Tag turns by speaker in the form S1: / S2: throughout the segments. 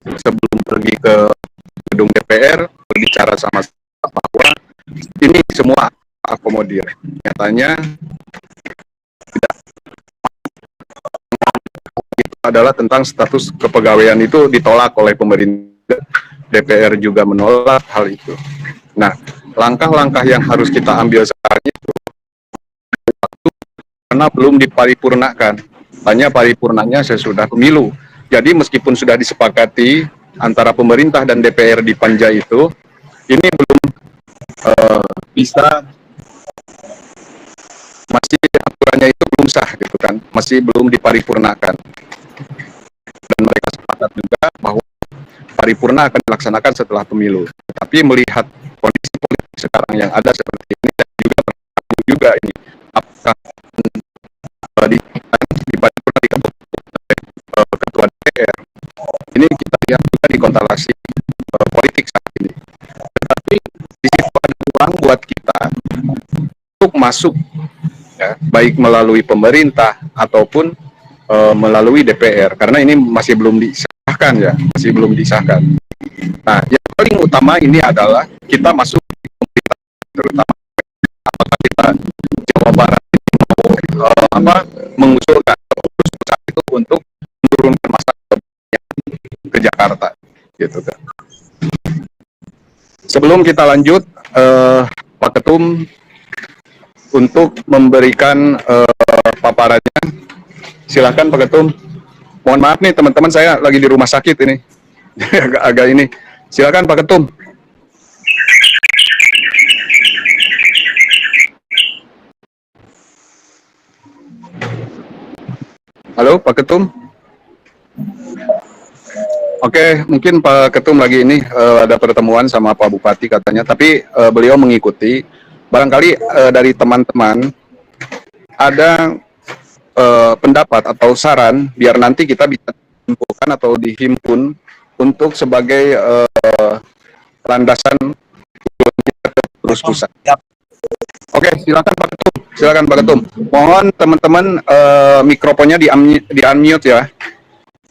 S1: sebelum pergi ke gedung DPR berbicara sama bahwa ini semua akomodir. Nyatanya itu adalah tentang status kepegawaian itu ditolak oleh pemerintah. DPR juga menolak hal itu. Nah, langkah-langkah yang harus kita ambil saat itu karena belum diparipurnakan. Hanya paripurnanya sesudah pemilu. Jadi meskipun sudah disepakati antara pemerintah dan DPR di Panja itu, ini belum bisa, masih aturannya itu belum sah gitu kan, masih belum diparipurnakan. Dan mereka sepakat juga bahwa paripurna akan dilaksanakan setelah pemilu. Tapi melihat kondisi politik sekarang yang ada seperti ini dan juga juga ini apakah di paripurna diketuk ketua DPR, ini kita lihat juga di konstelasi politik saat ini. Tetapi di situ ada ruang buat kita untuk masuk, ya, baik melalui pemerintah ataupun melalui DPR, karena ini masih belum disahkan, ya, masih belum disahkan. Nah, yang paling utama ini adalah kita masuk di pemerintah, terutama apakah kita Jawa Barat mengusulkan pusat itu untuk menurunkan masa ke Jakarta, gitu kan. Sebelum kita lanjut, Pak Ketum untuk memberikan paparannya, silakan Pak Ketum. Mohon maaf nih teman-teman, saya lagi di rumah sakit ini. agak ini. Silakan Pak Ketum. Halo Pak Ketum. Oke, mungkin Pak Ketum lagi ini ada pertemuan sama Pak Bupati katanya, tapi beliau mengikuti. Barangkali dari teman-teman ada pendapat atau saran biar nanti kita bisa kumpulkan atau dihimpun untuk sebagai landasan terus pusat. Oke, silakan Pak Ketum. Silakan Pak Ketum. Mohon teman-teman mikrofonnya di unmute ya.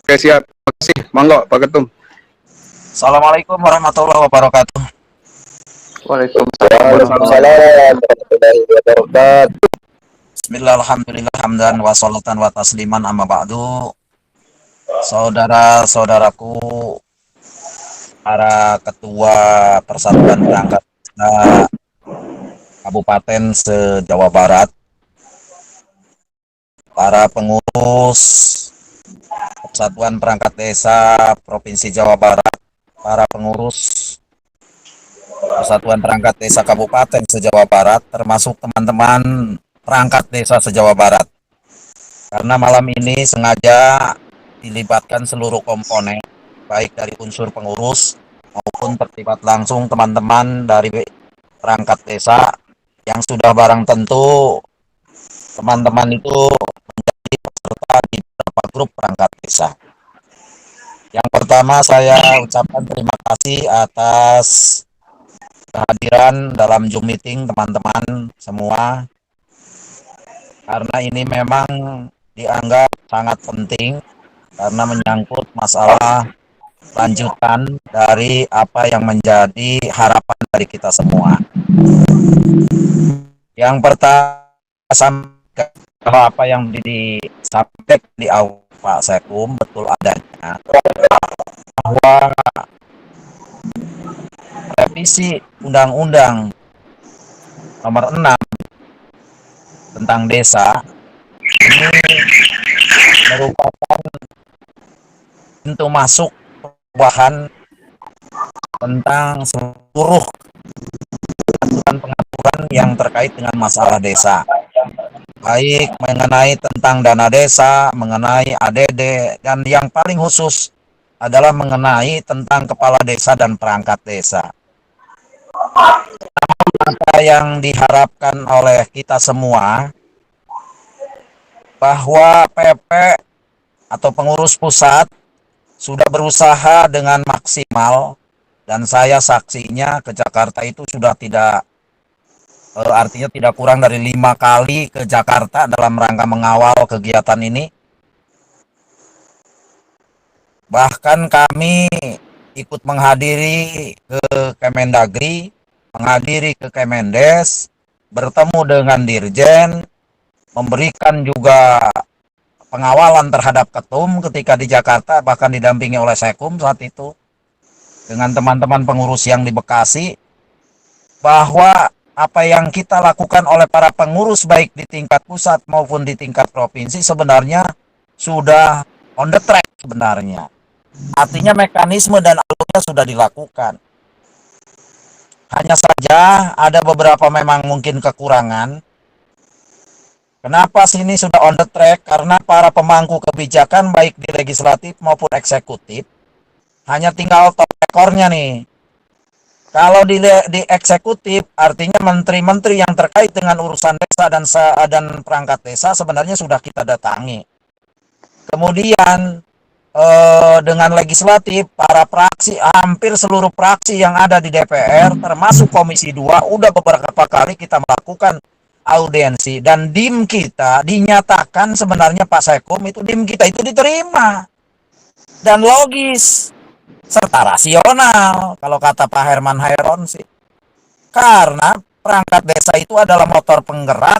S1: Oke, siap. Terima kasih. Monggo Pak Ketum.
S2: Assalamualaikum warahmatullahi wabarakatuh.
S1: Waalaikumsalam
S2: warahmatullahi wabarakatuh. Bismillah, alhamdulillah, hamdan wa salatan wa tasliman, amma ba'du. Saudara-saudaraku, para ketua persatuan perangkat desa Kabupaten se-Jawa Barat, para pengurus Persatuan Perangkat Desa Provinsi Jawa Barat, para pengurus Persatuan Perangkat Desa Kabupaten se-Jawa Barat, termasuk teman-teman perangkat desa se-Jawa Barat. Karena malam ini sengaja dilibatkan seluruh komponen, baik dari unsur pengurus maupun terlibat langsung teman-teman dari perangkat desa yang sudah barang tentu teman-teman itu menjadi peserta di beberapa grup perangkat desa. Yang pertama, saya ucapkan terima kasih atas kehadiran dalam Zoom meeting teman-teman semua, karena ini memang dianggap sangat penting karena menyangkut masalah lanjutan dari apa yang menjadi harapan dari kita semua. Yang pertama, apa yang disampaikan di awal Pak Sekum betul adanya, bahwa revisi Undang-Undang Nomor 6 tentang desa ini merupakan pintu masuk perubahan tentang seluruh aturan-pengaturan yang terkait dengan masalah desa, baik mengenai tentang dana desa, mengenai ADD, dan yang paling khusus adalah mengenai tentang kepala desa dan perangkat desa. Apa yang diharapkan oleh kita semua, bahwa PP atau pengurus pusat sudah berusaha dengan maksimal, dan saya saksinya ke Jakarta itu sudah tidak, artinya tidak kurang dari 5 kali ke Jakarta dalam rangka mengawal kegiatan ini. Bahkan kami ikut menghadiri ke Kemendagri, menghadiri ke Kemendes, bertemu dengan Dirjen, memberikan juga pengawalan terhadap ketum ketika di Jakarta, bahkan didampingi oleh Sekum saat itu, dengan teman-teman pengurus yang di Bekasi, bahwa apa yang kita lakukan oleh para pengurus baik di tingkat pusat maupun di tingkat provinsi sebenarnya sudah on the track sebenarnya. Artinya mekanisme dan alurnya sudah dilakukan. Hanya saja ada beberapa memang mungkin kekurangan. Kenapa sini sudah on the track? Karena para pemangku kebijakan baik di legislatif maupun eksekutif hanya tinggal top ekornya nih. Kalau di eksekutif artinya menteri-menteri yang terkait dengan urusan desa dan perangkat desa sebenarnya sudah kita datangi. Kemudian dengan legislatif, para praksi, hampir seluruh praksi yang ada di DPR, termasuk Komisi 2, udah beberapa kali kita melakukan audiensi. Dan DIM kita dinyatakan sebenarnya Pak Sekum itu DIM kita itu diterima. Dan logis, serta rasional, kalau kata Pak Herman Hairon sih. Karena perangkat desa itu adalah motor penggerak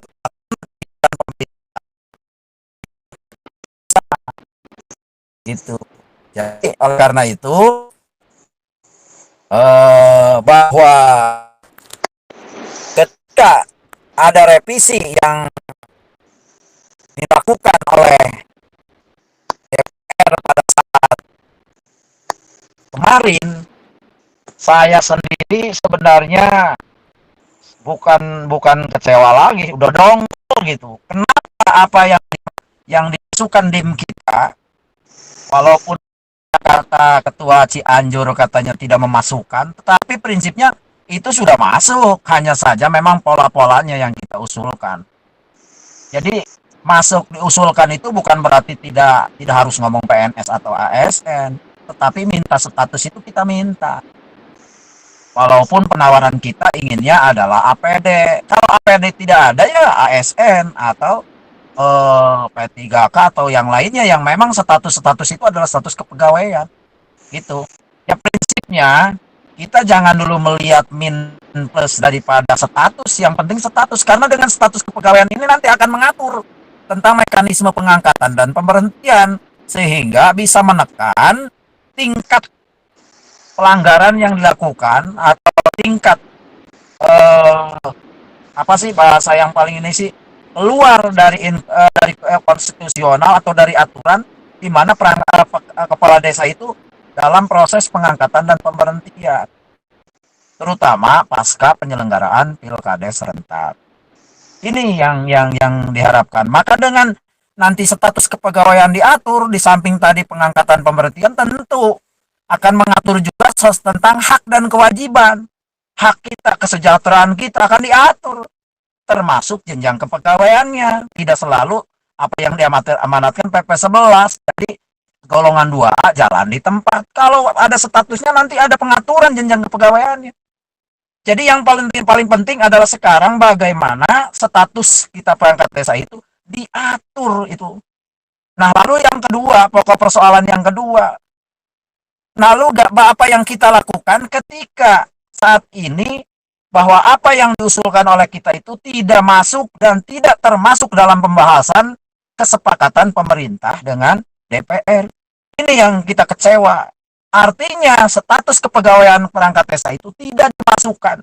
S2: gitu. Jadi oleh karena itu bahwa ketika ada revisi yang dilakukan oleh DPR pada saat kemarin, saya sendiri sebenarnya bukan kecewa lagi, udah dongkol gitu. Kenapa apa yang dimasukkan DIM kita, walaupun kata ketua Cianjur katanya tidak memasukkan, tetapi prinsipnya itu sudah masuk, hanya saja memang pola-polanya yang kita usulkan. Jadi masuk diusulkan itu bukan berarti tidak harus ngomong PNS atau ASN, tetapi minta status itu kita minta. Walaupun penawaran kita inginnya adalah APD. Kalau APD tidak ada ya ASN atau P3K atau yang lainnya yang memang status-status itu adalah status kepegawaian. Gitu. Ya prinsipnya kita jangan dulu melihat min plus daripada status, yang penting status, karena dengan status kepegawaian ini nanti akan mengatur tentang mekanisme pengangkatan dan pemberhentian sehingga bisa menekan tingkat pelanggaran yang dilakukan atau tingkat eh, apa sih bahasa yang paling ini sih, keluar dari konstitusional atau dari aturan di mana kepala desa itu dalam proses pengangkatan dan pemberhentian, terutama pasca penyelenggaraan pilkades serentak. Ini yang diharapkan. Maka dengan nanti status kepegawaian diatur, di samping tadi pengangkatan pemberhentian, tentu akan mengatur juga tentang hak dan kewajiban. Hak kita, kesejahteraan kita akan diatur, termasuk jenjang kepegawaiannya. Tidak selalu apa yang diamanatkan PP 11. Jadi golongan 2A jalan di tempat. Kalau ada statusnya nanti ada pengaturan jenjang kepegawaiannya. Jadi yang paling penting adalah sekarang bagaimana status kita perangkat desa itu diatur itu. Nah, lalu yang kedua, pokok persoalan yang kedua, lalu apa yang kita lakukan ketika saat ini bahwa apa yang diusulkan oleh kita itu tidak masuk dan tidak termasuk dalam pembahasan kesepakatan pemerintah dengan DPR. Ini yang kita kecewa. Artinya status kepegawaian perangkat desa itu tidak dimasukkan,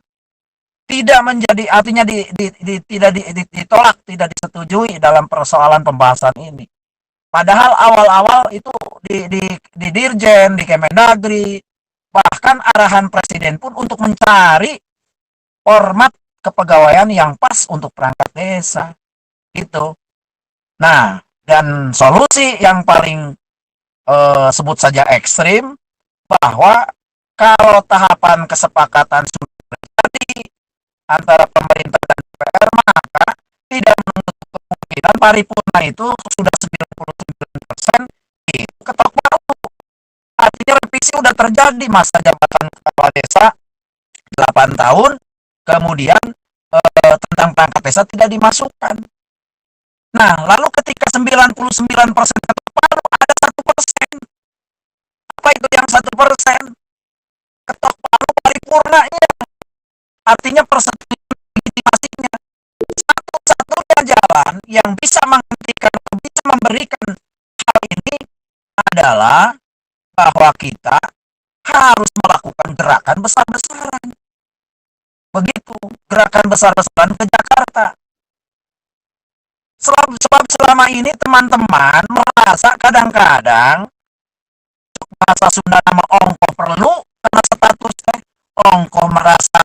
S2: tidak menjadi, artinya tidak ditolak, tidak disetujui dalam persoalan pembahasan ini. Padahal awal-awal itu di Dirjen, di Kemendagri, bahkan arahan Presiden pun untuk mencari format kepegawaian yang pas untuk perangkat desa. Gitu. Nah, dan solusi yang paling sebut saja ekstrim, bahwa kalau tahapan kesepakatan sudah terjadi antara pemerintah dan DPR, maka tidak menutup kemungkinan paripurna itu sudah 99% itu ketok palu. Artinya revisi sudah terjadi, masa jabatan kepala desa 8 tahun, kemudian tentang perangkat desa tidak dimasukkan. Nah, lalu ketika 99% ketok palu, ada 1%.
S3: itu yang 1%. Ketok palu paripurnanya, artinya persetujuan legitimasinya. Satu-satunya jalan yang bisa menghentikan, bisa memberikan hal ini adalah bahwa kita harus melakukan gerakan besar-besaran. Begitu, gerakan besar-besaran ke Jakarta. Sebab selama ini teman-teman merasa kadang-kadang bahasa Sunda nama ongkoh perlu karena statusnya ongkoh merasa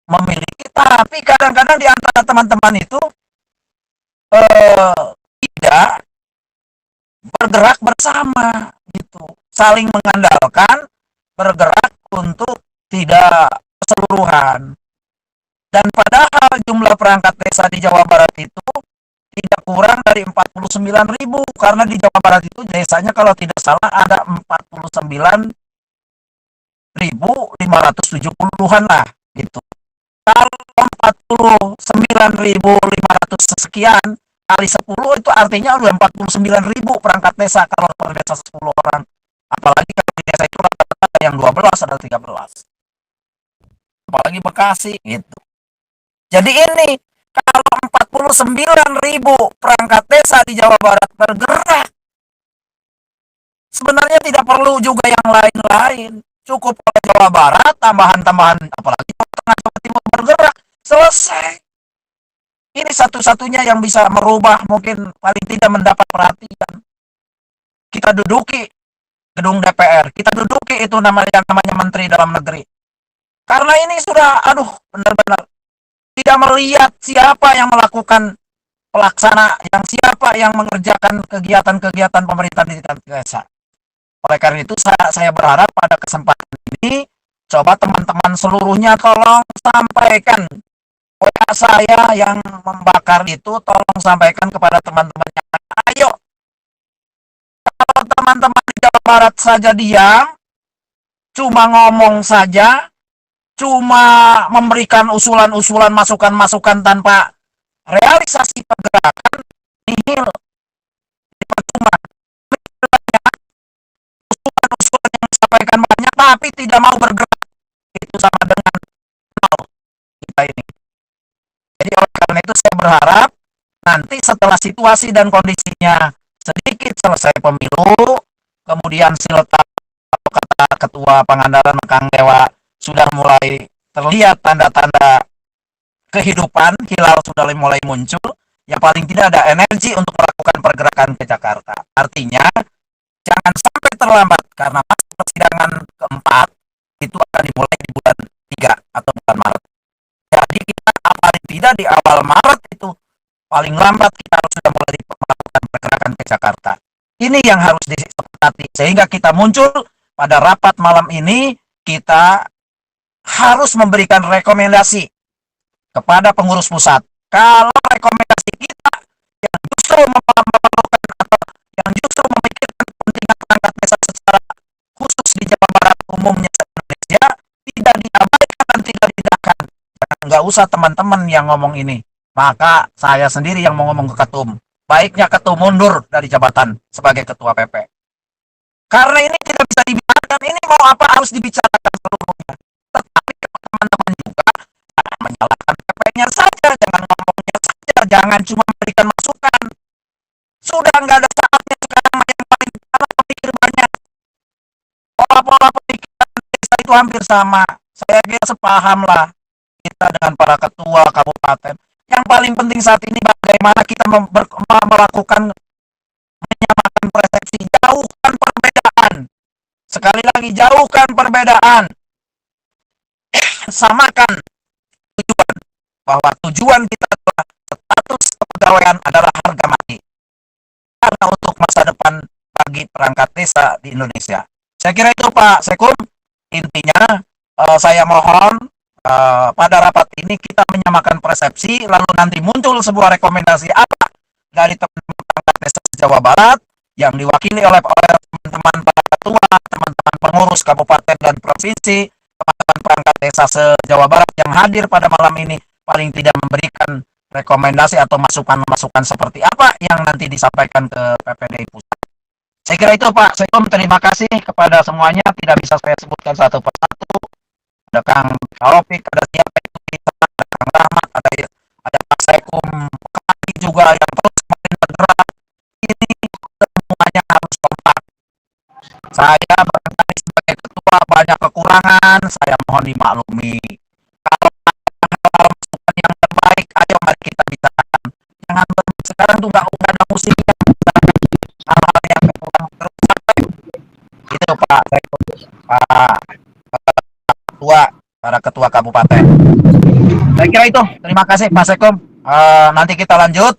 S3: memiliki, tapi kadang-kadang di antara teman-teman itu tidak bergerak bersama gitu, saling mengandalkan, bergerak untuk tidak keseluruhan. Dan padahal jumlah perangkat desa di Jawa Barat itu tidak kurang dari 49.000, karena di Jawa Barat itu desanya kalau tidak salah ada 49.570-an lah gitu. Kalau 49.500 sekian kali 10 itu artinya udah 49.000 perangkat desa kalau per desa 10 orang. Apalagi kalau di desa itu rata-rata ada yang 12, ada 13. Apalagi Bekasi gitu. Jadi ini kalau 49.000 perangkat desa di Jawa Barat bergerak, sebenarnya tidak perlu juga yang lain-lain. Cukup oleh Jawa Barat, tambahan-tambahan, apalagi Tengah Jawa Timur bergerak, selesai. Ini satu-satunya yang bisa merubah, mungkin paling tidak mendapat perhatian. Kita duduki gedung DPR, kita duduki itu yang namanya Menteri Dalam Negeri. Karena ini sudah, benar-benar tidak melihat siapa yang melakukan pelaksana, yang siapa yang mengerjakan kegiatan-kegiatan pemerintah di tingkat desa. Oleh karena itu saya berharap pada kesempatan ini coba teman-teman seluruhnya tolong sampaikan WA saya yang membakar itu, tolong sampaikan kepada teman-teman yang ayo. Kalau teman-teman di Jawa Barat saja diam, cuma ngomong saja, cuma memberikan usulan-usulan, masukan-masukan tanpa realisasi pergerakan, nihil, percuma. Usulan-usulan yang disampaikan banyak tapi tidak mau bergerak, itu sama dengan nol kita ini. Jadi oleh karena itu saya berharap nanti setelah situasi dan kondisinya sedikit selesai pemilu, kemudian siletab atau kata Ketua Pangandaran Kang Dewa sudah mulai terlihat tanda-tanda kehidupan, hilal sudah mulai muncul, ya paling tidak ada energi untuk melakukan pergerakan ke Jakarta. Artinya, jangan sampai terlambat, karena masa persidangan keempat itu akan dimulai di bulan 3 atau bulan Maret. Jadi kita paling tidak di awal Maret itu, paling lambat kita harus sudah mulai melakukan pergerakan ke Jakarta. Ini yang harus disepakati, sehingga kita muncul pada rapat malam ini, kita harus memberikan rekomendasi kepada pengurus pusat. Kalau rekomendasi kita yang justru memerlukan atau yang justru memikirkan kepentingan perangkat desa secara khusus di Jawa Barat umumnya se-Indonesia tidak diabaikan dan tidak didahkan. Nggak usah teman-teman yang ngomong ini. Maka saya sendiri yang mau ngomong ke ketum. Baiknya ketum mundur dari jabatan sebagai ketua PP. Karena ini tidak bisa dibicarakan. Ini mau apa harus dibicarakan seluruhnya. Tetapi teman-teman juga jangan menyalahkan PP-nya saja, jangan ngomongnya saja, jangan cuma memberikan masukan. Sudah nggak ada saatnya sekarang yang paling utama pikir banyak. Pola-pola pemikiran desa itu hampir sama. Saya kira sepaham lah kita dengan para ketua kabupaten. Yang paling penting saat ini bagaimana kita melakukan menyamakan persepsi, jauhkan perbedaan. Sekali lagi, jauhkan perbedaan. Samakan tujuan, bahwa tujuan kita adalah status kepegawaian adalah harga mati karena untuk masa depan bagi perangkat desa di Indonesia. Saya kira itu Pak Sekun, intinya saya mohon pada rapat ini kita menyamakan persepsi, lalu nanti muncul sebuah rekomendasi apa dari teman-teman perangkat desa Jawa Barat yang diwakili oleh teman-teman para ketua, teman-teman pengurus kabupaten dan provinsi, teman-teman perangkat desa se-Jawa Barat yang hadir pada malam ini, paling tidak memberikan rekomendasi atau masukan-masukan seperti apa yang nanti disampaikan ke PPDI Pusat. Saya kira itu Pak Sekom, terima kasih kepada semuanya, tidak bisa saya sebutkan satu persatu. Ada Kang Taufik, ada siapa itu, ada Kang Rahmat, ada Pak Sekom, kami juga yang terus semakin bergerak. Ini semuanya harus kompak. Saya barangkali sebagai ketua banyak kekurangan, saya mohon dimaklumi. Kalau ada masukan yang terbaik, ayo mari kita bicarakan. Jangan sekarang tuh nggak ada musiknya, hal-hal yang kurang terus. Itu Pak Sekom, Pak Ketua, para ketua kabupaten. Saya kira itu. Terima kasih Pak Sekom. Nanti kita lanjut.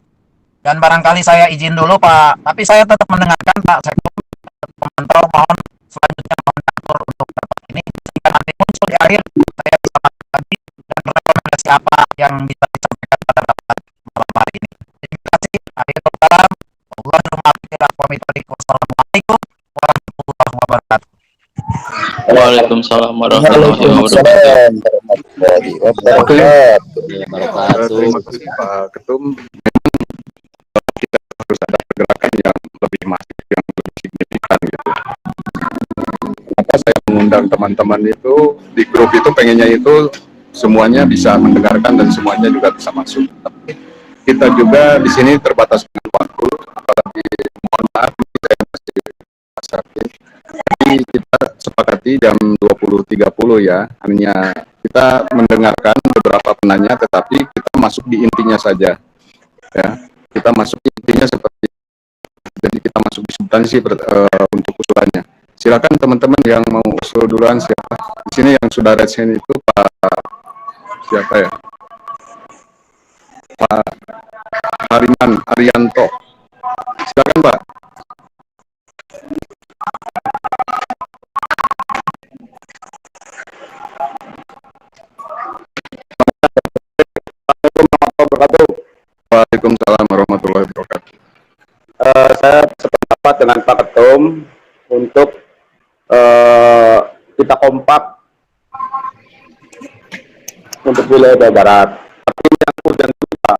S3: Dan barangkali saya izin dulu Pak, tapi saya tetap mendengarkan Pak Sekom. Memantau, mohon selanjutnya mohon diatur untuk rapat ini sehingga nanti muncul di akhir saya bisa masuk lagi dan rekomendasi apa yang bisa disampaikan pada rapat malam hari ini. Terima kasih. Akhirul kalam. Wassalamualaikum warahmatullahi wabarakatuh.
S4: Waalaikumsalam warahmatullahi wabarakatuh.
S1: Terima kasih Pak Ketum. Kita harus ada pergerakan yang lebih masif, yang lebih signifikan gitu. Maka saya mengundang teman-teman itu di grup itu, pengennya itu semuanya bisa mendengarkan dan semuanya juga bisa masuk. Tapi kita juga di sini terbatas dengan waktu, apalagi mohon maaf saya masih sakit. Tapi kita sepakati jam 20.30 ya, hanya kita mendengarkan beberapa penanya, tetapi kita masuk di intinya saja. Ya, kita masuk intinya seperti, jadi kita masuk di substansi untuk usulannya. Silakan teman-teman yang mau usul duluan, siapa di sini yang sudah resen itu Pak siapa ya, Pak Hariman Arianto, silakan Pak. Waalaikumsalam warahmatullahi wabarakatuh.
S5: Saya sependapat dengan Pak Ketum untuk kita kompak untuk wilayah Jawa Barat. Tapi yang urgent kita,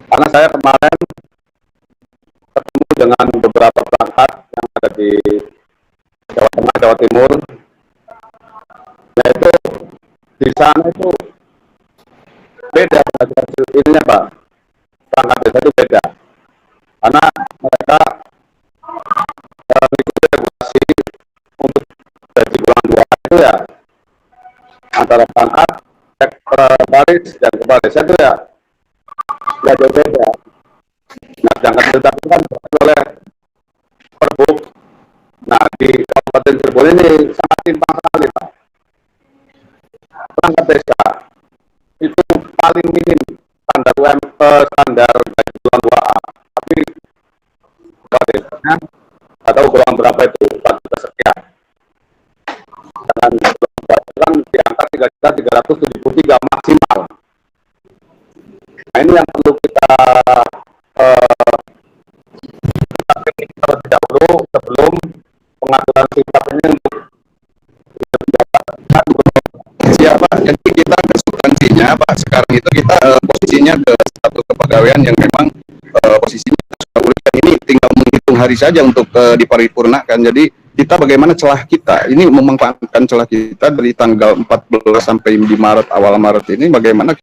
S5: karena saya kemarin ketemu dengan beberapa perangkat yang ada di Jawa Tengah, Jawa Timur, yaitu di sana itu beda ininya Pak, perangkat desa itu beda, karena mereka mengikuti regulasi untuk gaji bulan 2 itu ya antara perangkat baris dan kepala desa itu ya jauh beda. Nah, sedangkan ditetapkan oleh Perbuk. Nah, di Kabupaten Cirebon ini sangat timpang sekali Pak. Perangkat desa itu paling minim standar gaji bulan 2A, tapi kepala desanya atau golongan berapa itu 4 juta sekian, dan kan di angka 3.373 maksimal. Nah, ini yang perlu kita terlebih dahulu sebelum pengaturan sikap ini untuk
S1: Siapa? Jadi kita ke substansinya Pak. Sekarang itu kita posisinya ke satu kepegawaian yang memang posisinya sudah boleh, dan ini tinggal menghitung hari saja untuk diparipurnakan. Jadi kita bagaimana celah kita ini memanfaatkan celah kita dari tanggal 14 sampai di Maret, awal Maret ini bagaimana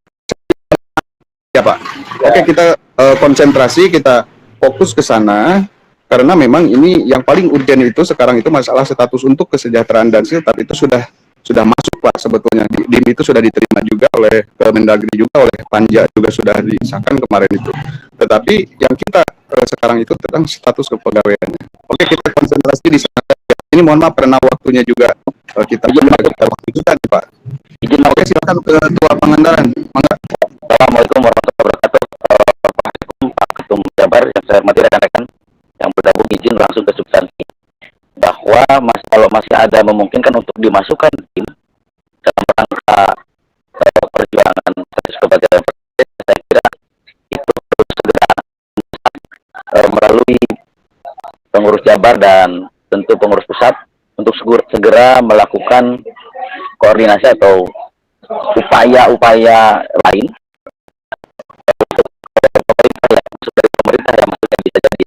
S1: ya Pak. Oke, kita konsentrasi, kita fokus ke sana karena memang ini yang paling urgent itu sekarang itu masalah status untuk kesejahteraan dan siltap itu sudah masuk Pak sebetulnya. DIM itu sudah diterima juga oleh Kemendagri, juga oleh Panja juga sudah disahkan kemarin itu. Tetapi yang kita sekarang itu tentang status kepegawaiannya. Oke, kita konsentrasi di sana. Ini mohon maaf karena waktunya juga kita waktu kita nih Pak. Oke, silakan ke Ketua Pangandaran.
S5: Assalamualaikum warahmatullahi wabarakatuh. Pak Ketum Jabar yang saya hormati rekan-rekan yang bergabung, izin langsung ke substansi bahwa kalau masih ada memungkinkan untuk dimasukkan tim dalam rangka perjuangan status kepegawaian, saya kira itu harus segera melalui pengurus Jabar dan tentu pengurus pusat untuk segera melakukan koordinasi atau upaya-upaya lain pemerintah, ya maksud dari pemerintah, ya maksudnya bisa jadi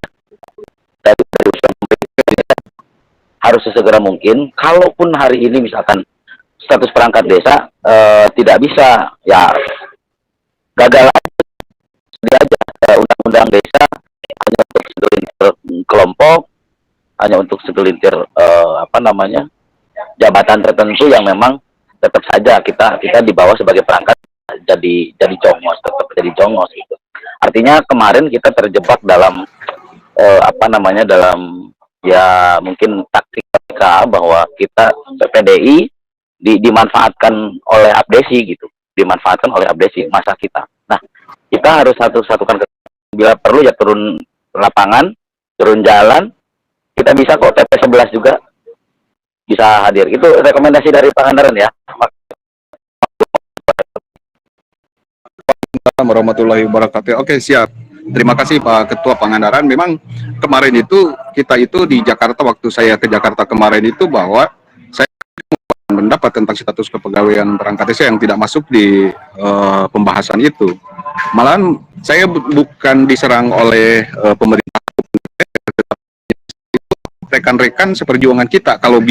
S5: dari usulan pemerintah
S4: harus sesegera mungkin. Kalaupun hari ini misalkan status perangkat desa tidak bisa, ya gagal dia aja. Undang-undang desa hanya untuk segelintir kelompok, hanya untuk segelintir jabatan tertentu yang memang tetap saja kita dibawa sebagai perangkat jadi jongos, tetap jadi jongos gitu. Artinya kemarin kita terjebak dalam dalam ya mungkin taktik mereka bahwa kita PPDI dimanfaatkan oleh abdesi gitu, dimanfaatkan oleh abdesi masa kita. Nah, kita harus satukan bila perlu ya turun lapangan, turun jalan. Kita bisa kok TP 11 juga bisa hadir. Itu rekomendasi dari Pangandaran ya.
S1: Assalamualaikum warahmatullahi wabarakatuh. Oke, siap. Terima kasih Pak Ketua Pangandaran. Memang kemarin itu kita itu di Jakarta, waktu saya ke Jakarta kemarin itu, bahwa saya mendapat tentang status kepegawaian perangkat desa yang tidak masuk di pembahasan itu. Malahan saya bukan diserang oleh pemerintah, rekan-rekan seperjuangan kita. Kalau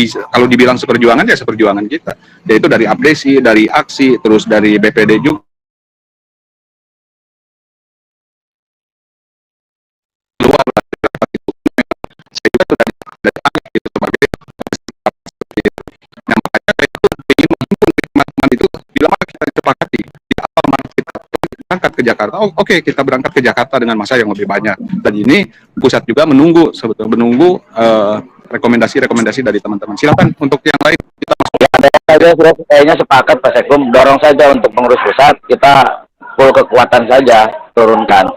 S1: dibilang seperjuangan ya seperjuangan kita, yaitu dari abdesi, dari aksi, terus dari BPD juga. Berangkat ke Jakarta, oke, kita berangkat ke Jakarta dengan masa yang lebih banyak. Dan ini pusat juga menunggu rekomendasi dari teman-teman. Silakan untuk yang lain kita masuk.
S4: Ya, saya kayaknya sepakat Pak Sekum, dorong saja untuk pengurus pusat, kita full kekuatan saja turunkan.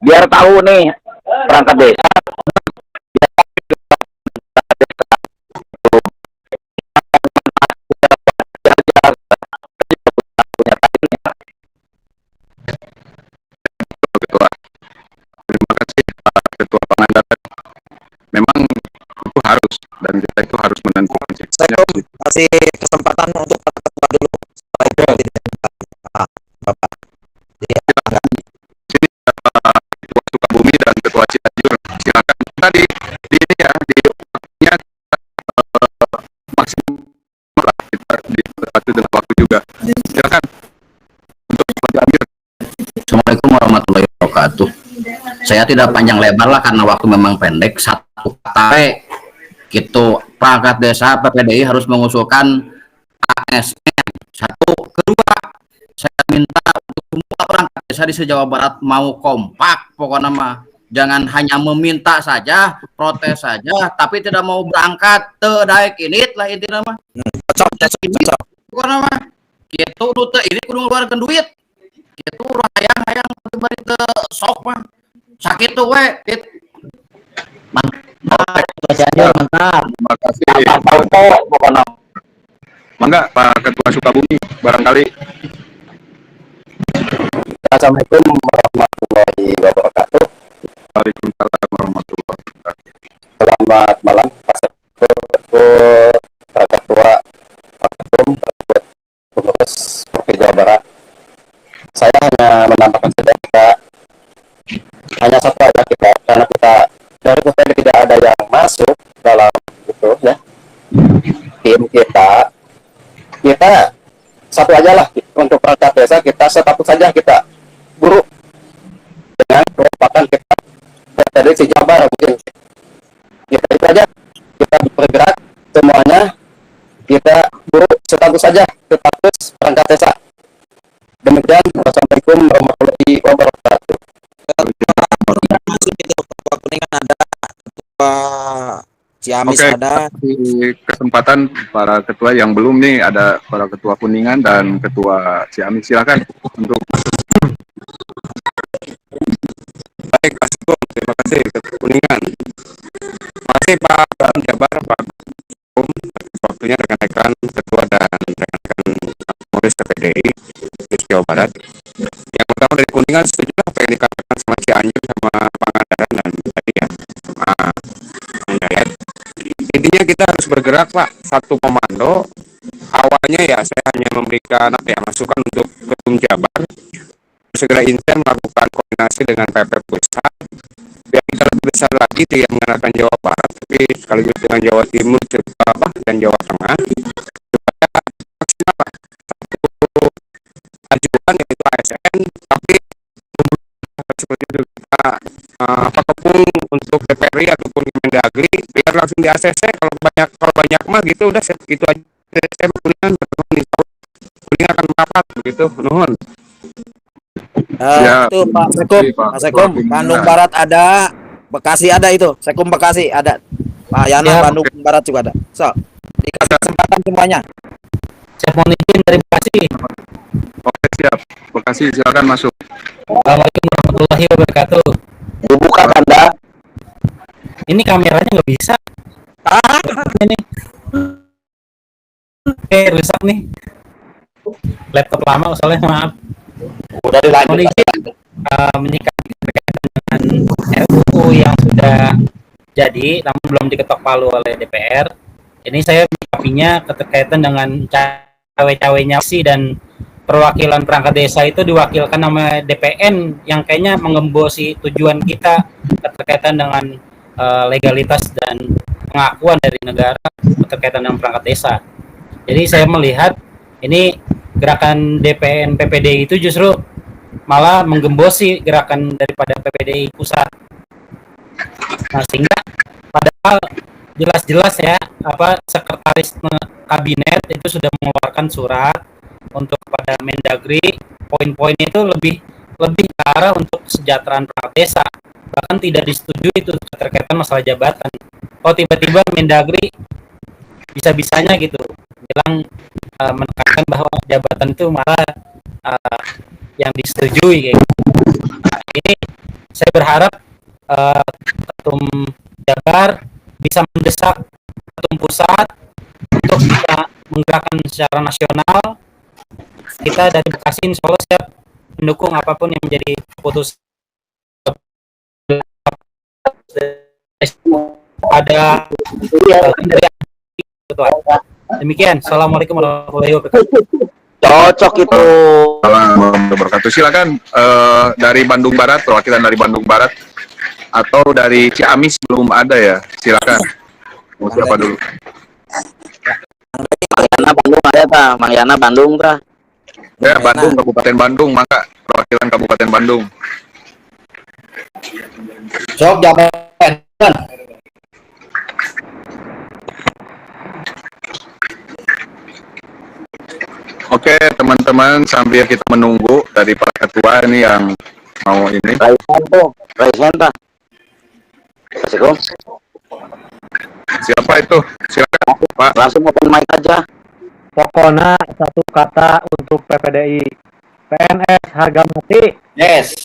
S4: Biar tahu nih perangkat desa
S1: Ketua. Terima kasih Pak Ketua Pangandaran. Memang itu harus, dan kita itu harus menentukan.
S2: Saya kasih kesempatan untuk Pak Ketua dulu. Bapak.
S1: Sini Ketua Sukabumi dan Ketua Cianjur. Silakan. Tadi di ini ya, di waktunya maksimum lah, kita ditepati dengan waktu juga. Silakan untuk Pak Jamir.
S6: Assalamualaikum warahmatullahi wabarakatuh. Saya tidak panjang lebar lah karena waktu memang pendek. Satu kata gitu, perangkat desa PPDI harus mengusulkan ASN. Satu, kedua, saya minta untuk semua perangkat desa di se-Jawa Barat mau kompak, pokoknya mah jangan hanya meminta saja, protes saja, tapi tidak mau berangkat ke daek ini lah intinya mah. Pokoknya mah gitu, rute ini kudu ngeluarkan duit. Itu hayang kembali ke sok mah sakit tuh
S4: mantap.
S1: Terima kasih. Mangga Pak Ketua Sukabumi barangkali.
S4: Assalamualaikum warahmatullahi wabarakatuh.
S1: Waalaikumsalam warahmatullahi wabarakatuh.
S4: Selamat malam Pak Sekum, Pak Ketua, Pak Ketum, pengurus Provinsi Jawa Barat. Saya hanya menambahkan saja, kita hanya satu aja kita, karena kita dari PPD tidak ada yang masuk dalam itu ya tim kita satu aja lah untuk perangkat desa, kita status saja kita guru dengan merupakan kita PPD se-Jawa Barat, mungkin kita itu aja, kita bergerak semuanya, kita guru status saja, status perangkat desa. Demikian, wassalamualaikum warahmatullahi wabarakatuh.
S2: Ketua Kuningan ada, Ketua Ciamis ada.
S1: Di kesempatan para ketua yang belum nih, ada para ketua Kuningan dan ketua Ciamis. Silakan untuk.
S7: Baik, Pak Sekum, terima kasih Ketua Kuningan. Terima kasih Pak Jabar, Pak Ketum, waktunya rekan-rekan ketua dan rekan-rekan pengurus PPDI di Jawa Barat. Yang pertama dari Kuningan, setuju apa yang dikatakan sama Cianjur sama Pangandaran dan tadi ya sama Hidayat. Intinya kita harus bergerak Pak, satu komando. Awalnya ya saya hanya memberikan masukan untuk Ketum Jabar segera intent melakukan koordinasi dengan PP Pusat biar kita sudah lebih besar lagi tidak mengenalkan Jawa Barat, tapi sekaligus dengan Jawa Timur dan Jawa Tengah maksimal ajuan yaitu ASN, tapi seperti itu kita kepung untuk DPRI ataupun Kemendagri biar langsung di ACC. Kalau banyak mah gitu udah itu aja. Saya kuningan akan merapat begitu, nuhun.
S1: Siap.
S3: Itu Pak Sekum,
S1: Pak.
S3: Pak Sekum, Bandung Barat ada, Bekasi ada itu, Sekum Bekasi ada, Pak Yana Bandung Barat juga ada. So, dikasih kesempatan semuanya.
S8: Saya mohon izin dari Bekasi.
S1: Oke, siap. Bekasi silakan masuk.
S8: Assalamualaikum warahmatullahi wabarakatuh.
S4: Dibuka Anda.
S8: Ini kameranya nggak bisa. Ini. Rusak nih. Laptop lama soalnya, maaf.
S4: Udah dilanjut.
S8: Mohon izin menyikapi berkaitan dengan RUU yang sudah jadi namun belum diketok palu oleh DPR. Ini saya menyikapinya keterkaitan dengan cawe-cawenya sih, dan perwakilan perangkat desa itu diwakilkan sama DPN yang kayaknya mengembosi tujuan kita keterkaitan dengan legalitas dan pengakuan dari negara keterkaitan dengan perangkat desa. Jadi saya melihat ini gerakan DPN PPDI itu justru malah menggembosi gerakan daripada PPDI pusat. Nah, sehingga padahal jelas-jelas ya sekretaris kabinet itu sudah mengeluarkan surat untuk kepada Mendagri, poin-poin itu lebih ke arah untuk kesejahteraan perangkat desa, bahkan tidak disetujui itu terkaitan masalah jabatan. Oh, tiba-tiba Mendagri bisa-bisanya gitu bilang menekankan bahwa jabatan itu malah yang disetujui kayak gitu. Nah, ini saya berharap Ketum Jabar bisa mendesak Ketum Pusat untuk bisa menggerakkan secara nasional. Kita dari Bekasi insya Allah siap mendukung apapun yang menjadi keputusan. Ada dari demikian. Assalamualaikum warahmatullahi wabarakatuh.
S4: Cocok itu.
S1: Assalamualaikum warahmatullahi wabarakatuh. Silakan dari Bandung Barat, perwakilan dari Bandung Barat atau dari Ciamis belum ada ya. Silakan. Mau siapa dulu?
S4: Mang Yana Bandung ada ta? Mang Yana Bandung ta?
S1: Ya, Bandung, Kabupaten Bandung, maka perwakilan Kabupaten Bandung.
S6: Sok jabatan.
S1: Oke, teman-teman, sambil kita menunggu dari para ketua ini yang mau ini.
S4: Raisen ta? Assalamualaikum.
S1: Siapa itu? Silakan, Pak.
S4: Langsung open mic aja.
S9: Pokoknya satu kata untuk PPDI, PNS harga mati.
S6: Yes.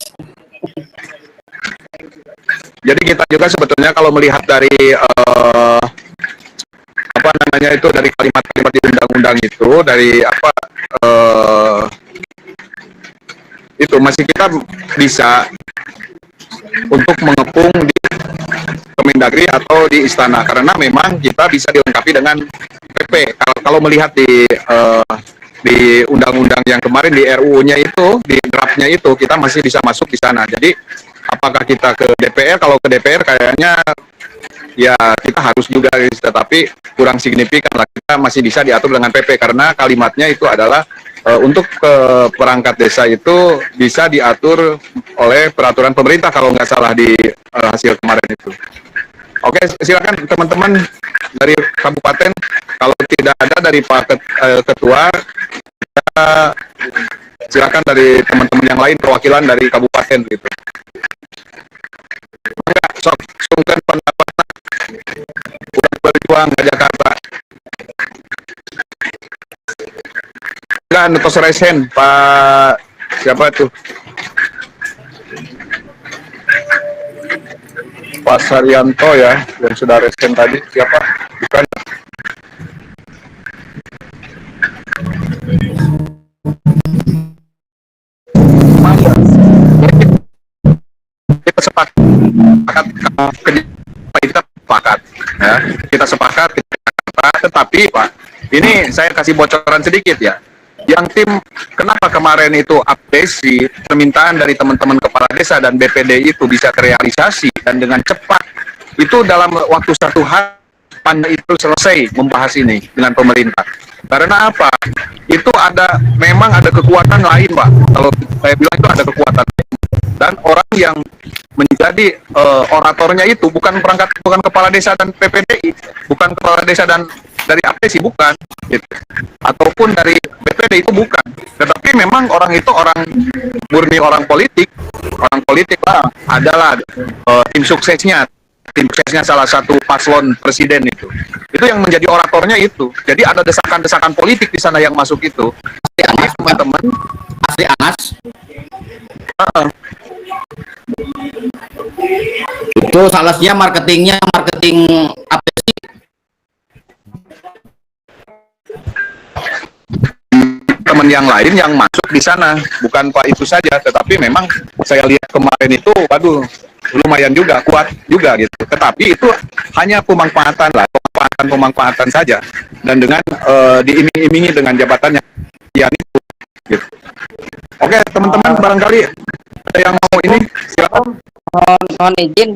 S1: Jadi kita juga sebetulnya kalau melihat dari apa namanya itu dari kalimat-kalimat di undang-undang itu dari itu masih kita bisa untuk mengepung di Kemendagri atau di istana karena memang kita bisa dilengkapi dengan PP. Kalau melihat di undang-undang yang kemarin di RUU-nya itu di draftnya itu kita masih bisa masuk di sana. Jadi apakah kita ke DPR? Kalau ke DPR kayaknya ya kita harus juga, tetapi kurang signifikan lah, kita masih bisa diatur dengan PP karena kalimatnya itu adalah untuk perangkat desa itu bisa diatur oleh peraturan pemerintah kalau nggak salah di hasil kemarin itu. Oke, silakan teman-teman dari kabupaten. Kalau tidak ada dari Pak Ketua, silakan dari teman-teman yang lain perwakilan dari kabupaten gitu. Enggak, sok sungkan pendapat udah berjuang ke Jakarta. Kan tos resen Pak siapa tuh? Pak Saryanto ya yang sudah resen tadi, siapa? Bukan. Kita sepakat ya. Kita sepakat tetapi Pak ini saya kasih bocoran sedikit ya. yang tim kenapa kemarin itu update permintaan dari teman-teman kepala desa dan BPD itu bisa terrealisasi dan dengan cepat itu dalam waktu 1 hari Panda itu selesai membahas ini dengan pemerintah. Karena apa? Itu memang ada kekuatan lain, Pak. Kalau saya bilang itu ada kekuatan lain. Dan orang yang menjadi oratornya itu bukan kepala desa dan PPDI, bukan kepala desa dan dari APSI, bukan, gitu. Ataupun dari BPD itu bukan. Tetapi memang orang itu murni orang politik lah, adalah tim suksesnya salah satu paslon presiden itu yang menjadi oratornya itu. Jadi ada desakan-desakan politik di sana yang masuk itu. Jadi teman-teman
S6: Asli Anas. Itu salesnya marketing apa sih?
S1: Teman yang lain yang masuk di sana, bukan Pak itu saja, tetapi memang saya lihat kemarin itu, waduh, lumayan juga, kuat juga gitu. Tetapi itu hanya pemanfaatan saja, dan dengan diiming-imingi dengan jabatannya yang itu. Gitu. Oke, teman-teman, barangkali ada yang mau ini, silakan.
S10: Mohon izin,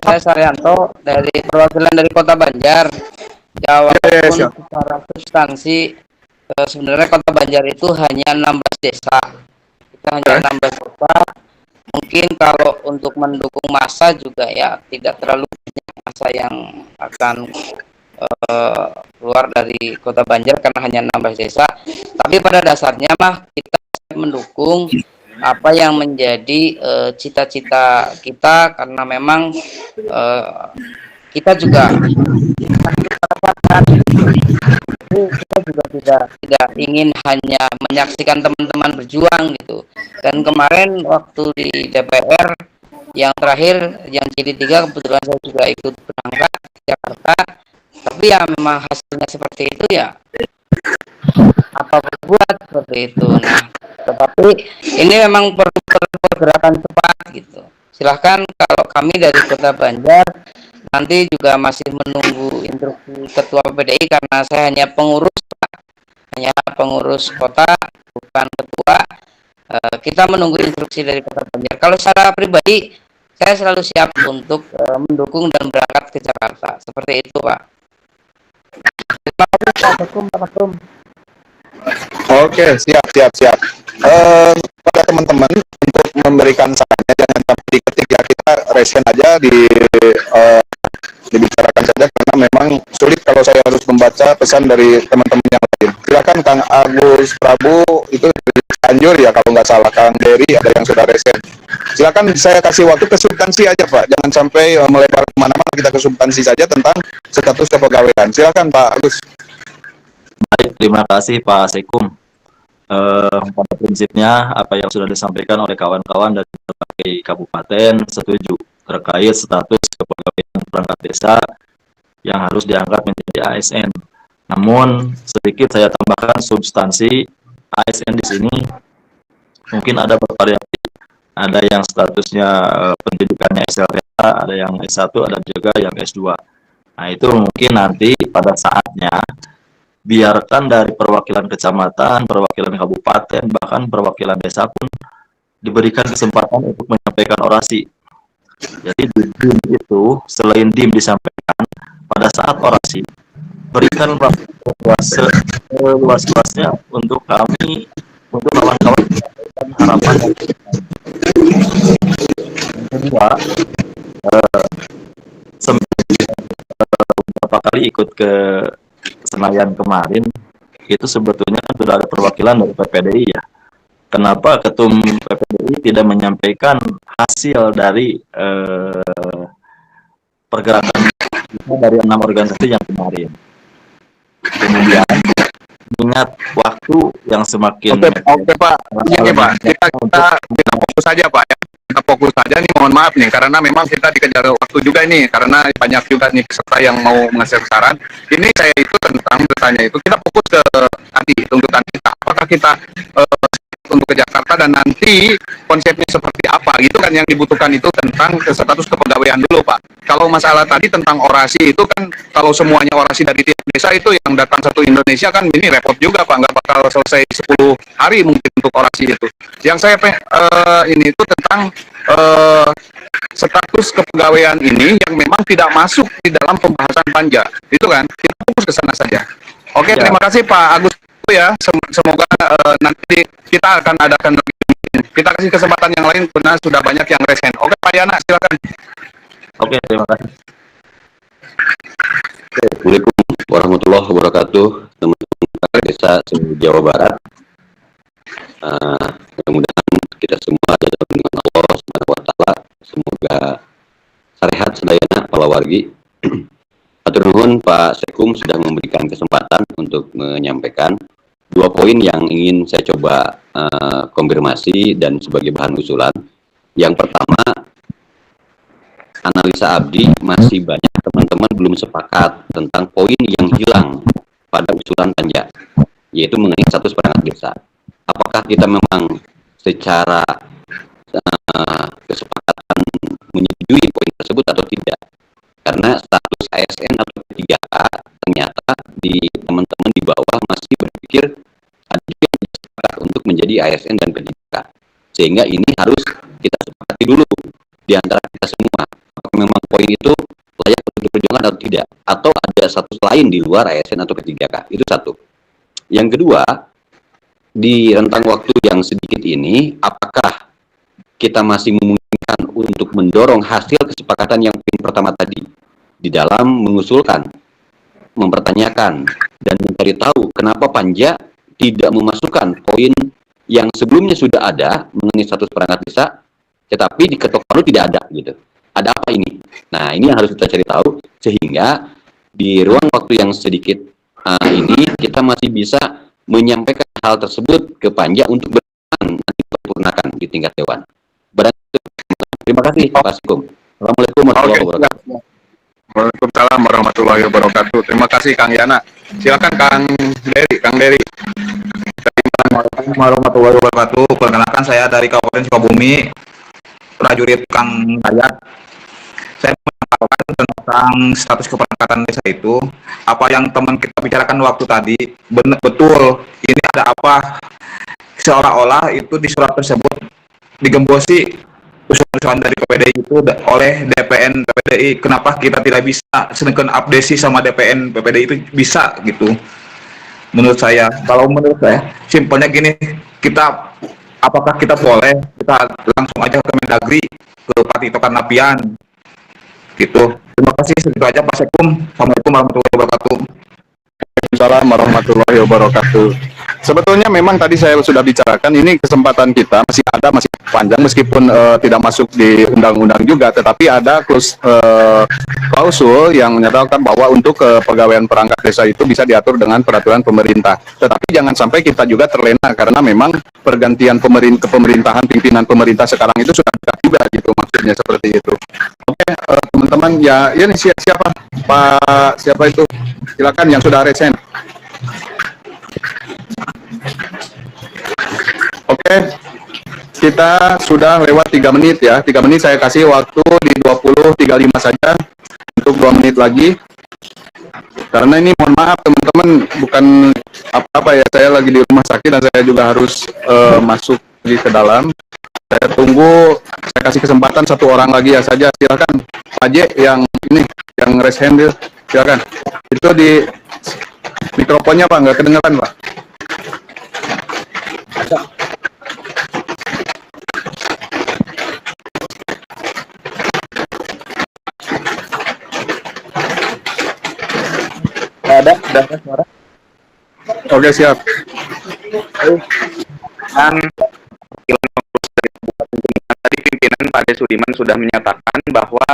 S10: saya Saryanto dari perwakilan dari Kota Banjar. Ya, walaupun secara substansi sebenarnya Kota Banjar itu hanya 16 desa. Kita hanya 16 kota. Mungkin kalau untuk mendukung massa juga ya tidak terlalu banyak massa yang akan keluar dari Kota Banjar karena hanya 16 desa. Tapi pada dasarnya mah kita mendukung apa yang menjadi cita-cita kita, karena memang kita juga tidak ingin hanya menyaksikan teman-teman berjuang gitu. Dan kemarin waktu di DPR yang terakhir yang jadi 3, kebetulan saya juga ikut berangkat ke Jakarta, tapi ya memang hasilnya seperti itu ya, apa berbuat seperti itu. Nah, tetapi ini memang perlu pergerakan cepat gitu. Silahkan, kalau kami dari Kota Banjar nanti juga masih menunggu instruksi Ketua PDI, karena saya hanya pengurus, Pak. Hanya pengurus kota, bukan ketua. Kita menunggu instruksi dari Kota Banjar. Kalau secara pribadi, saya selalu siap untuk mendukung dan berangkat ke Jakarta. Seperti itu, Pak. Terima kasih, Pak Ketum.
S1: Oke, siap. Pada teman-teman untuk memberikan sarannya jangan sampai diketik ya, kita resen aja dibicarakan saja, karena memang sulit kalau saya harus membaca pesan dari teman-teman yang lain. Silakan Kang Agus Prabu itu dari Cianjur ya kalau nggak salah, Kang Dery ada yang sudah resen. Silakan, saya kasih waktu ke substansi aja Pak, jangan sampai melebar kemana-mana, kita ke substansi saja tentang status kepegawaian. Silakan Pak Agus.
S11: Baik, terima kasih Pak Sekum. Pada prinsipnya apa yang sudah disampaikan oleh kawan-kawan dari berbagai kabupaten setuju terkait status kepegawaian perangkat desa yang harus diangkat menjadi ASN. Namun sedikit saya tambahkan substansi ASN di sini mungkin ada bervariasi. Ada yang statusnya pendidikannya SLTA, ada yang S1, ada juga yang S2. Nah, itu mungkin nanti pada saatnya biarkan dari perwakilan kecamatan, perwakilan kabupaten, bahkan perwakilan desa pun diberikan kesempatan untuk menyampaikan orasi. Jadi di DIM itu, selain DIM disampaikan, pada saat orasi, berikan luas-luasnya untuk kami, untuk kawan-kawan harapan. Kedua, beberapa kali ikut ke Senayan kemarin, itu sebetulnya kan sudah ada perwakilan dari PPDI ya. Kenapa Ketum PPDI tidak menyampaikan hasil dari pergerakan dari 6 organisasi yang kemarin? Kemudian ingat waktu yang semakin
S1: Oke Pak, ini Pak, kita fokus saja Pak ya. Kita fokus saja nih, mohon maaf nih, karena memang kita dikejar waktu juga ini, karena banyak juga nih peserta yang mau mengasih saran. Ini saya itu tentang bertanya itu, kita fokus ke tadi tuntutan kita, apakah kita untuk ke Jakarta dan nanti konsepnya seperti apa gitu kan yang dibutuhkan itu tentang status kepegawaian dulu Pak. Kalau masalah tadi tentang orasi itu kan kalau semuanya orasi dari tiap desa itu yang datang satu Indonesia kan ini repot juga Pak, nggak bakal selesai 10 hari mungkin untuk orasi itu. Yang saya ini itu tentang status kepegawaian ini yang memang tidak masuk di dalam pembahasan panja. Itu kan, kita fokus ke sana saja. Oke, terima kasih Pak Agus ya. Semoga nanti kita akan adakan kita kasih kesempatan yang lain karena sudah banyak yang resen. Oke, Pak Yana, silakan.
S11: Oke, terima kasih.
S5: Assalamualaikum warahmatullahi wabarakatuh, teman-teman desa seluruh Jawa Barat. Mudah-mudahan kita semua dalam lindungan Allah Subhanahu wa taala. Semoga sehat sedayana para wargi. Hatur nuhun Pak Sekum sudah memberikan kesempatan untuk menyampaikan 2 poin yang ingin saya coba konfirmasi dan sebagai bahan usulan. Yang pertama, analisa Abdi masih banyak teman-teman belum sepakat tentang poin yang hilang pada usulan panja, yaitu mengenai status perangkat desa. Apakah kita memang secara kesepakatan menyetujui poin tersebut atau tidak? Karena status ASN atau P3K ternyata di teman-teman di bawah masih berpikir ada juga yang sepakat untuk menjadi ASN dan P3K, sehingga ini harus kita sepakati dulu di antara kita semua. Apakah memang poin itu layak untuk diperjuangkan atau tidak? Atau ada status lain di luar ASN atau P3K? Itu satu. Yang kedua, di rentang waktu yang sedikit ini, apakah kita masih memungkinkan untuk mendorong hasil kesepakatan yang poin pertama tadi di dalam mengusulkan, mempertanyakan, dan mencari tahu kenapa panja tidak memasukkan poin yang sebelumnya sudah ada mengenai status perangkat desa, tetapi di ketok palu tidak ada gitu. Ada apa ini? Nah, ini yang harus kita cari tahu sehingga di ruang waktu yang sedikit ini kita masih bisa menyampaikan hal tersebut ke panja untuk nanti dipergunakan di tingkat dewan. Terima kasih Pak Sekum. Assalamualaikum warahmatullahi wabarakatuh.
S1: Waalaikumsalam warahmatullahi wabarakatuh. Terima kasih Kang Yana. Silakan Kang Dery.
S12: Assalamualaikum warahmatullahi wabarakatuh. Perkenalkan, saya dari Kabupaten Sukabumi, prajurit Kang Dayat. Saya menyampaikan tentang status keperangkatan desa itu, apa yang teman kita bicarakan waktu tadi, benar betul. Ini ada apa? Seolah-olah itu di surat tersebut digembosi usulan dari PPDI itu oleh DPN PPDI. Kenapa kita tidak bisa sedangkan updasi sama DPN PPDI itu bisa gitu? Menurut saya, kalau menurut saya, simpelnya gini, apakah kita boleh kita langsung aja ke Mendagri, ke Pati Tokan Napian, gitu. Terima kasih, segitu aja Pak Sekum. Assalamualaikum warahmatullahi wabarakatuh.
S1: Waalaikumsalam warahmatullahi wabarakatuh. Sebetulnya memang tadi saya sudah bicarakan, ini kesempatan kita masih ada, masih panjang meskipun tidak masuk di undang-undang juga, tetapi ada klausul yang menyatakan bahwa untuk kepegawaian perangkat desa itu bisa diatur dengan peraturan pemerintah. Tetapi jangan sampai kita juga terlena karena memang pergantian kepemerintahan, pimpinan pemerintah sekarang itu sudah dekat juga gitu, maksudnya seperti itu. Oke, teman-teman, ya ini siapa Pak, siapa itu? Silakan yang sudah resen. Oke, kita sudah lewat 3 menit ya. 3 menit saya kasih waktu di 20.35 saja untuk 2 menit lagi. Karena ini mohon maaf teman-teman, bukan apa-apa ya, saya lagi di rumah sakit dan saya juga harus masuk ke dalam. Saya tunggu, saya kasih kesempatan 1 orang lagi ya saja. Silakan Pak J yang ini, yang raise hand, silakan. Itu di mikrofonnya Pak, nggak kedengeran Pak.
S12: Ada suara.
S1: Oke, siap.
S12: Dan tadi pimpinan Pak De Sudiman sudah menyatakan bahwa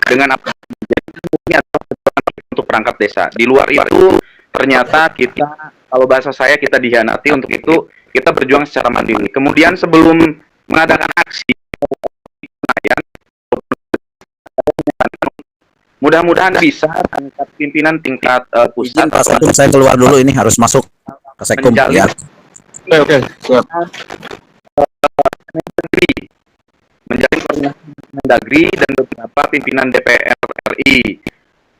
S12: dengan apa untuk perangkat desa. Di luar itu ternyata kita, kalau bahasa saya, kita dihianati. Untuk itu
S5: kita berjuang secara mandiri. Kemudian sebelum mengadakan aksi, mudah-mudahan bisa angkat pimpinan tingkat pusat.
S2: Izin Pak Sekum, saya keluar dulu, ini harus masuk ke Sekum ya.
S1: Oke, siap.
S5: Menjalin koordinasi dengan Mendagri dan beberapa pimpinan DPR RI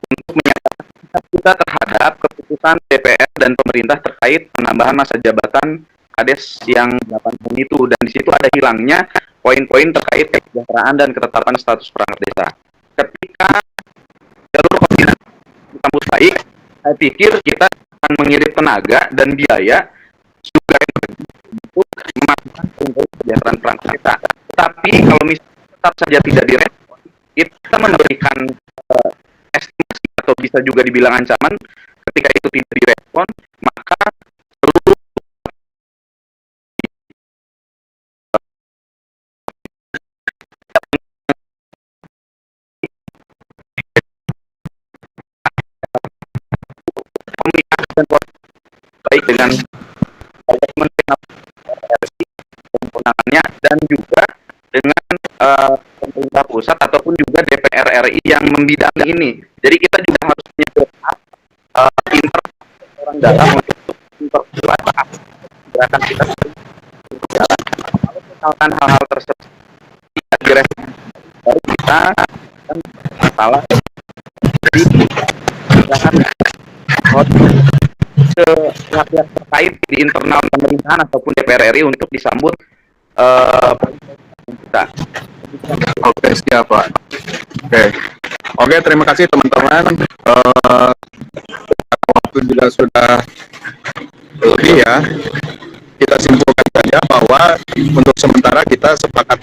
S5: untuk menyatakan sikap kita terhadap keputusan DPR dan pemerintah terkait penambahan masa jabatan Kades yang 8 tahun itu, dan di situ ada hilangnya poin-poin terkait kesejahteraan dan ketetapan status perangkat desa. Ketika jalur koordinasi disambut baik, saya pikir kita akan mengirit tenaga dan biaya juga untuk memastikan poin-poin kesejahteraan perangkat desa. Tetapi kalau misalnya tetap saja tidak direspon, kita memberikan estimasi atau bisa juga dibilang ancaman. Ketika itu tidak direspon, maka seluruh komunikasi dan baik dengan Kementerian RI kewenangannya dan juga dengan pemerintah pusat ataupun juga DPR RI yang membidangi ini. Jadi kita juga harus menyediakan orang dalam untuk memperkuat gerakan kita berjalan. Kalau misalkan hal-hal tersebut tidak direspon, baru kita akan masalah. Jadi jangan ke pihak-pihak terkait di internal pemerintahan ataupun DPR RI untuk disambut kita.
S1: Oke, siap Pak. Oke, terima kasih teman-teman. Waktu juga sudah lebih ya. Kita simpulkan saja bahwa untuk sementara kita sepakat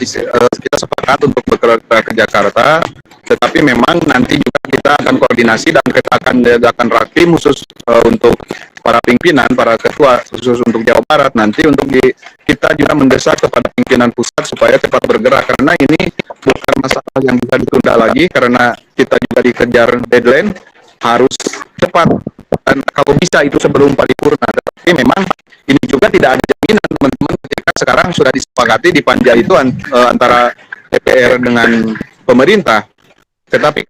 S1: untuk bergerak ke Jakarta, tetapi memang nanti juga kita akan koordinasi dan kita akan adakan rakim khusus untuk para pimpinan, para ketua khusus untuk Jawa Barat. Nanti untuk kita juga mendesak kepada pimpinan pusat supaya cepat bergerak, karena ini bukan masalah yang bisa ditunda lagi, karena kita juga dikejar deadline harus cepat, dan kalau bisa itu sebelum paripurna. Tapi memang ini juga tidak ada jaminan teman-teman ketika sekarang sudah disepakati di panja itu antara DPR dengan pemerintah. Tetapi